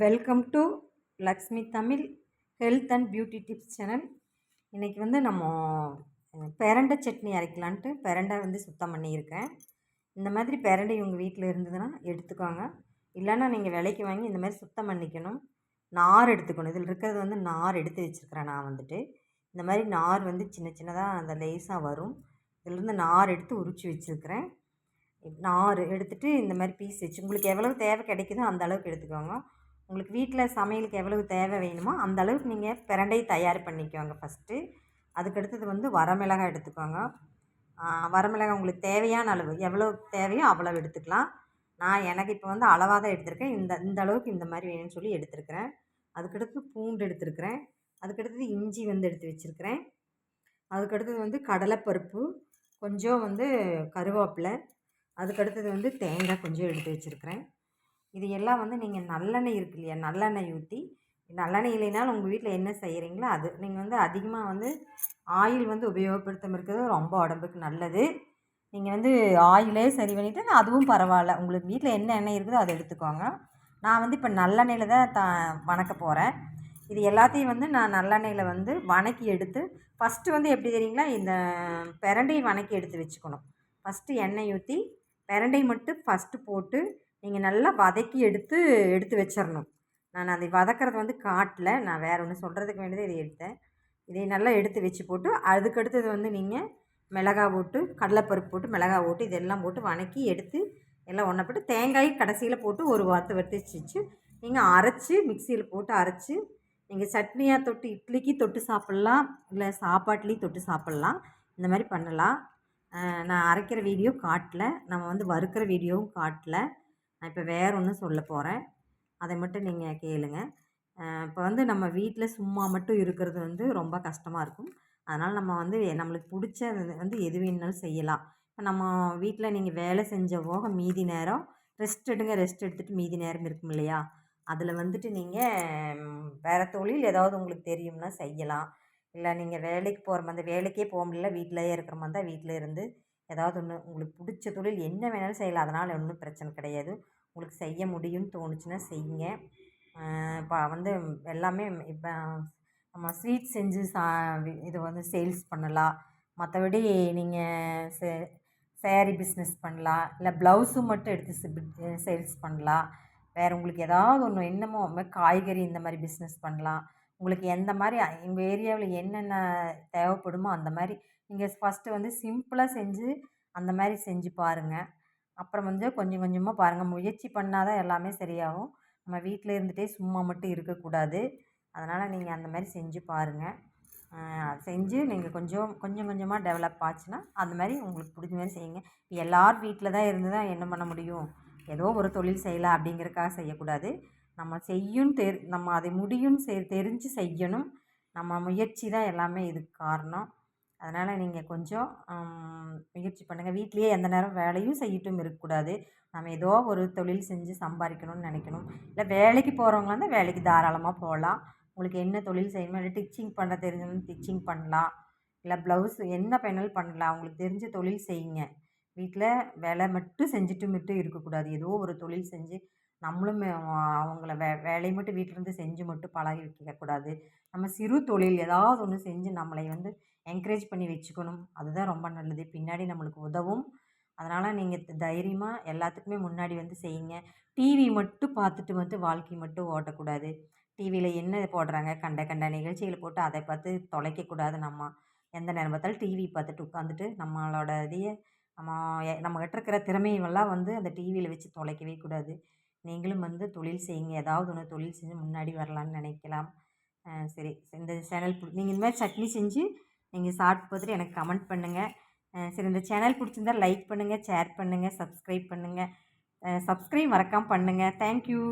Welcome to Lakshmi Tamil health and beauty tips channel. இன்றைக்கி வந்து நம்ம பிரண்டை சட்னி அரைக்கலான்ட்டு பிரண்டை சுத்தம் பண்ணியிருக்கேன். இந்த மாதிரி பிரண்டை உங்கள் வீட்டில் இருந்ததுன்னா எடுத்துக்கோங்க. இல்லைன்னா நீங்கள் விலைக்கு வாங்கி இந்த மாதிரி சுத்தம் பண்ணிக்கணும். நார் எடுத்துக்கணும். இதில் இருக்கிறது நார் எடுத்து வச்சுருக்கிறேன். நான் இந்த மாதிரி நார் சின்ன சின்னதாக அந்த லேஸாக வரும். இதிலேருந்து நார் எடுத்து உரித்து வச்சுருக்கிறேன். நார் எடுத்துகிட்டு இந்த மாதிரி பீஸ் வச்சு உங்களுக்கு எவ்வளவு தேவை கிடைக்குதோ அந்த அளவுக்கு எடுத்துக்கோங்க. உங்களுக்கு வீட்டில் சமையலுக்கு எவ்வளவு தேவை வேணுமோ அந்த அளவுக்கு நீங்கள் பிரண்டை தயார் பண்ணிக்கோங்க ஃபஸ்ட்டு. அதுக்கடுத்தது வரமிளகாய் எடுத்துக்கோங்க. வரமிளகாய் உங்களுக்கு தேவையான அளவு எவ்வளோ தேவையோ அவ்வளோ எடுத்துக்கலாம். நான் எனக்கு இப்போ அளவாக தான் எடுத்திருக்கேன். இந்த அளவுக்கு இந்த மாதிரி வேணும்னு சொல்லி எடுத்துருக்கிறேன். அதுக்கடுத்து பூண்டு எடுத்துருக்கிறேன். அதுக்கடுத்தது இஞ்சி எடுத்து வச்சுருக்கிறேன். அதுக்கடுத்தது கடலைப்பருப்பு, கொஞ்சம் கருவேப்பிலை, அதுக்கடுத்தது தேங்காய் கொஞ்சம் எடுத்து வச்சுருக்கிறேன். இது எல்லாம் நீங்கள் நல்லெண்ணெய் இருக்கு இல்லையா, நல்லெண்ணெய் ஊற்றி, நல்லெண்ணெய் இல்லைனாலும் உங்கள் வீட்டில் என்ன செய்கிறீங்களோ அது நீங்கள் அதிகமாக ஆயில் உபயோகப்படுத்தாமல் இருக்கிறது ரொம்ப உடம்புக்கு நல்லது. நீங்கள் ஆயிலே சரி பண்ணிவிட்டு அதுவும் பரவாயில்ல. உங்களுக்கு வீட்டில் என்ன எண்ணெய் இருக்குதோ அதை எடுத்துக்கோங்க. நான் இப்போ நல்லெண்ணெயில் தான் வணக்க போகிறேன். இது எல்லாத்தையும் நான் நல்லெண்ணெயில் வணக்கி எடுத்து ஃபஸ்ட்டு எப்படி தெரியுங்களா, இந்த பிரண்டையை வணக்கி எடுத்து வச்சுக்கணும். ஃபஸ்ட்டு எண்ணெய் ஊற்றி பிரண்டை மட்டும் ஃபஸ்ட்டு போட்டு நீங்கள் நல்லா வதக்கி எடுத்து வச்சிடணும். நான் அதை வதக்கிறது காட்டல. நான் வேறு ஒன்று சொல்கிறதுக்கு வேண்டியது இதை எடுத்தேன். இதை நல்லா எடுத்து வச்சு போட்டு அதுக்கடுத்தது நீங்கள் மிளகாய் போட்டு, கடலைப்பருப்பு போட்டு, மிளகாய் போட்டு, இதெல்லாம் போட்டு வணக்கி எடுத்து எல்லாம் ஒன்றா போட்டு தேங்காய் கடைசியில் போட்டு ஒரு வறுத்து நீங்கள் அரைச்சி மிக்சியில் போட்டு அரைச்சி நீங்கள் சட்னியாக தொட்டு இட்லிக்கு தொட்டு சாப்பிட்லாம், இல்லை சாப்பாட்லேயும் தொட்டு சாப்பிட்லாம். இந்த மாதிரி பண்ணலாம். நான் அரைக்கிற வீடியோ காட்டல, நம்ம வறுக்கிற வீடியோவும் காட்டல. நான் இப்போ வேறு ஒன்று சொல்ல போகிறேன். அதை மட்டும் நீங்கள் கேளுங்க. இப்போ நம்ம வீட்டில் சும்மா மட்டும் இருக்கிறது ரொம்ப கஷ்டமாக இருக்கும். அதனால் நம்ம நம்மளுக்கு பிடிச்சது எது வேணுனாலும் செய்யலாம். இப்போ நம்ம வீட்டில் நீங்கள் வேலை செஞ்ச போக மீதி நேரம் ரெஸ்ட் எடுத்துகிட்டு மீதி நேரம் இருக்கும் இல்லையா, அதில் நீங்கள் வேறு தொழில் ஏதாவது உங்களுக்கு தெரியும்னா செய்யலாம். இல்லை நீங்கள் வேலைக்கு போகிற மாதிரி வேலைக்கே போக முடியல, வீட்டிலையே இருக்கிற மாதிரி தான் வீட்டில் இருந்து ஏதாவது ஒன்று உங்களுக்கு பிடிச்ச தொழில் என்ன வேணாலும் செய்யலாம். அதனால் ஒன்றும் பிரச்சனை கிடையாது. உங்களுக்கு செய்ய முடியும்னு தோணுச்சுன்னா செய்யுங்க. இப்போ எல்லாமே இப்போ நம்ம ஸ்வீட் செஞ்சு இது சேல்ஸ் பண்ணலாம். மற்றபடி நீங்கள் சேரீ பிஸ்னஸ் பண்ணலாம், இல்லை ப்ளவுஸும் மட்டும் எடுத்து சேல்ஸ் பண்ணலாம். வேறு உங்களுக்கு ஏதாவது ஒன்று என்னமோ காய்கறி இந்த மாதிரி பிஸ்னஸ் பண்ணலாம். உங்களுக்கு எந்த மாதிரி எங்கள் ஏரியாவில் என்னென்ன தேவைப்படுமோ அந்த மாதிரி நீங்கள் ஃபஸ்ட்டு சிம்பிளாக செஞ்சு அந்த மாதிரி செஞ்சு பாருங்கள். அப்புறம் கொஞ்சம் கொஞ்சமாக பாருங்கள். முயற்சி பண்ணால் தான் எல்லாமே சரியாகும். நம்ம வீட்டில் இருந்துகிட்டே சும்மா மட்டும் இருக்கக்கூடாது. அதனால் நீங்கள் அந்த மாதிரி செஞ்சு பாருங்கள். செஞ்சு நீங்கள் கொஞ்சம் கொஞ்சமாக டெவலப் ஆச்சுன்னா அந்த மாதிரி உங்களுக்கு பிடிச்ச மாதிரி செய்யுங்க. எல்லோரும் வீட்டில் தான் இருந்து தான் என்ன பண்ண முடியும், ஏதோ ஒரு தொழில் செய்யலாம் அப்படிங்கிறதுக்காக செய்யக்கூடாது. நம்ம நம்ம அதை முடியும்னு தெரிஞ்சு செய்யணும். நம்ம முயற்சி தான் எல்லாமே இதுக்கு காரணம். அதனால் நீங்கள் கொஞ்சம் முயற்சி பண்ணுங்கள். வீட்லேயே எந்த நேரம் வேலையும் செய்யட்டும் இருக்கக்கூடாது. நம்ம ஏதோ ஒரு தொழில் செஞ்சு சம்பாதிக்கணும்னு நினைக்கணும். இல்லை வேலைக்கு போகிறவங்களா இருந்தால் வேலைக்கு தாராளமாக போகலாம். உங்களுக்கு என்ன தொழில் செய்யணுமோ, இல்லை டிச்சிங் பண்ண தெரிஞ்சவங்க டிச்சிங் பண்ணலாம், இல்லை ப்ளவுஸ் என்ன வேணாலும் பண்ணலாம். உங்களுக்கு தெரிஞ்ச தொழில் செய்யுங்க. வீட்டில் வேலை மட்டும் செஞ்சுட்டு இருக்கக்கூடாது. ஏதோ ஒரு தொழில் செஞ்சு நம்மளும் அவங்கள வேலையை மட்டும் வீட்டிலேருந்து செஞ்சு மட்டும் பழகி வைக்கக்கூடாது. நம்ம சிறு தொழில் ஏதாவது ஒன்று செஞ்சு நம்மளை என்கரேஜ் பண்ணி வச்சுக்கணும். அதுதான் ரொம்ப நல்லது. பின்னாடி நம்மளுக்கு உதவும். அதனால் நீங்கள் தைரியமாக எல்லாத்துக்குமே முன்னாடி செய்யுங்க. டிவி மட்டும் பார்த்துட்டு வாழ்க்கை மட்டும் ஓட்டக்கூடாது. டிவியில் என்ன போடுறாங்க, கண்ட கண்ட நிகழ்ச்சிகளை போட்டு அதை பார்த்து தொலைக்கக்கூடாது. நம்ம எந்த நேரம் பார்த்தாலும் டிவி பார்த்துட்டு உட்காந்துட்டு நம்மளோட இதையே நம்மகிட்ட இருக்கிற திறமையெல்லாம் அந்த டிவியில் வச்சு தொலைக்கவே கூடாது. நீங்களும் தொழில் செய்யுங்க. ஏதாவது ஒன்று தொழில் செஞ்சு முன்னாடி வரலான்னு நினைக்கலாம். சரி, இந்த சேனல் நீங்கள் இந்த மாதிரி சட்னி செஞ்சு நீங்கள் சாப்பிட்டு பார்த்துட்டு எனக்கு கமெண்ட் பண்ணுங்கள். சரி, இந்த சேனல் பிடிச்சிருந்தால் லைக் பண்ணுங்கள், ஷேர் பண்ணுங்கள், சப்ஸ்கிரைப் பண்ணுங்கள். சப்ஸ்கிரைப் மறக்காமல் பண்ணுங்கள். தேங்க்யூ.